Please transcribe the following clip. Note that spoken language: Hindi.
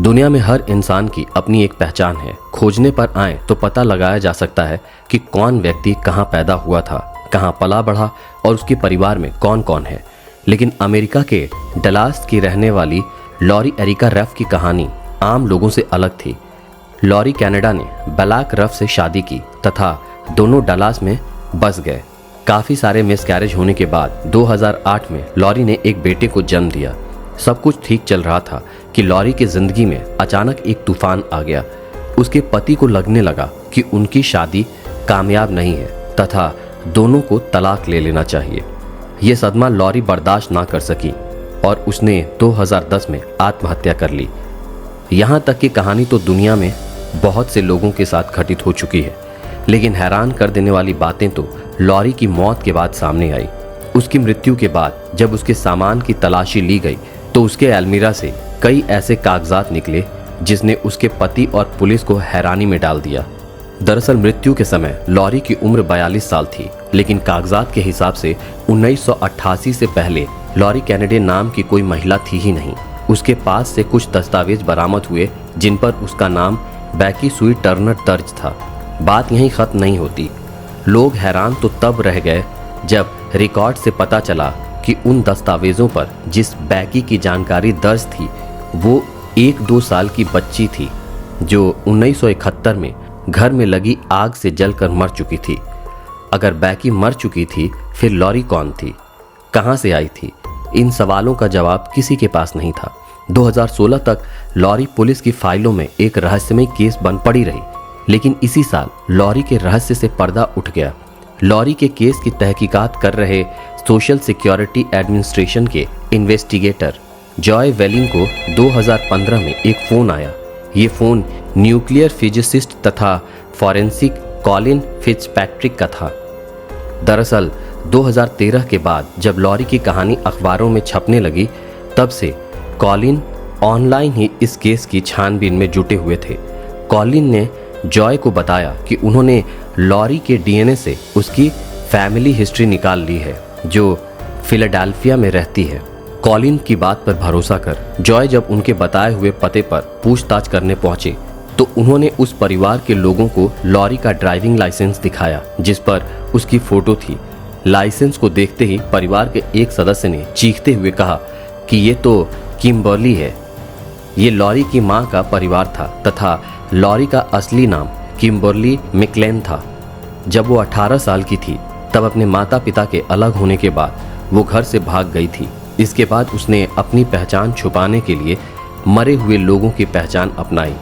दुनिया में हर इंसान की अपनी एक पहचान है। खोजने पर आए तो पता लगाया जा सकता है कि कौन व्यक्ति कहाँ पैदा हुआ था, कहाँ पला बढ़ा और उसके परिवार में कौन कौन है। लेकिन अमेरिका के डलास की रहने वाली लॉरी एरिका रफ की कहानी आम लोगों से अलग थी। लॉरी कनाडा ने ब्लैक रफ से शादी की तथा दोनों डलास में बस गए। काफ़ी सारे मिसकैरेज होने के बाद 2008 में लॉरी ने एक बेटे को जन्म दिया। सब कुछ ठीक चल रहा था कि लॉरी की ज़िंदगी में अचानक एक तूफान आ गया। उसके पति को लगने लगा कि उनकी शादी कामयाब नहीं है तथा दोनों को तलाक ले लेना चाहिए। ये सदमा लॉरी बर्दाश्त ना कर सकी और उसने 2010 में आत्महत्या कर ली। यहाँ तक की कहानी तो दुनिया में बहुत से लोगों के साथ घटित हो चुकी है, लेकिन हैरान कर देने वाली बातें तो लॉरी की मौत के बाद सामने आई। उसकी मृत्यु के बाद जब उसके सामान की तलाशी ली गई तो उसके अलमीरा से कई ऐसे कागजात निकले जिसने उसके पति और पुलिस को हैरानी में डाल दिया। दरअसल मृत्यु के समय लॉरी की उम्र 42 साल थी, लेकिन कागजात के हिसाब से 1988 से पहले लॉरी कैनेडी नाम की कोई महिला थी ही नहीं। उसके पास से कुछ दस्तावेज बरामद हुए जिन पर उसका नाम बैकी सुई टर्नर दर्ज था। बात यहीं खत्म नहीं होती। लोग हैरान तो तब रह गए जब रिकॉर्ड से पता चला कि उन दस्तावेजों पर जिस बैकी की जानकारी दर्ज थी वो 1-2 साल की बच्ची थी जो 1971 में घर में लगी आग से जलकर मर चुकी थी। अगर बैकी मर चुकी थी फिर लॉरी कौन थी, कहां से आई थी? इन सवालों का जवाब किसी के पास नहीं था। 2016 तक लॉरी पुलिस की फाइलों में एक रहस्यमय केस बन पड़ी रही, लेकिन इसी साल लॉरी के रहस्य से पर्दा उठ गया। लॉरी के केस की तहकीकात कर रहे सोशल सिक्योरिटी एडमिनिस्ट्रेशन के इन्वेस्टिगेटर जॉय वेलिंग को 2015 में एक फ़ोन आया। ये फ़ोन न्यूक्लियर फिजिसिस्ट तथा फॉरेंसिक कॉलिन फिट्जपैट्रिक का था। दरअसल 2013 के बाद जब लॉरी की कहानी अखबारों में छपने लगी तब से कॉलिन ऑनलाइन ही इस केस की छानबीन में जुटे हुए थे। कॉलिन ने जॉय को बताया कि उन्होंने लॉरी के डीएनए से उसकी फैमिली हिस्ट्री निकाल ली है जो फिलाडेल्फिया में रहती है। कॉलिन की बात पर भरोसा कर जॉय जब उनके बताए हुए पते पर पूछताछ करने पहुंचे तो उन्होंने उस परिवार के लोगों को लॉरी का ड्राइविंग लाइसेंस दिखाया जिस पर उसकी फोटो थी। लाइसेंस को देखते ही परिवार के एक सदस्य ने चीखते हुए कहा कि ये तो किम्बर्ली है। ये लॉरी की मां का परिवार था तथा लॉरी का असली नाम किम्बर्ली मैक्लेन था। जब वो 18 साल की थी तब अपने माता पिता के अलग होने के बाद वो घर से भाग गई थी। इसके बाद उसने अपनी पहचान छुपाने के लिए मरे हुए लोगों की पहचान अपनाई।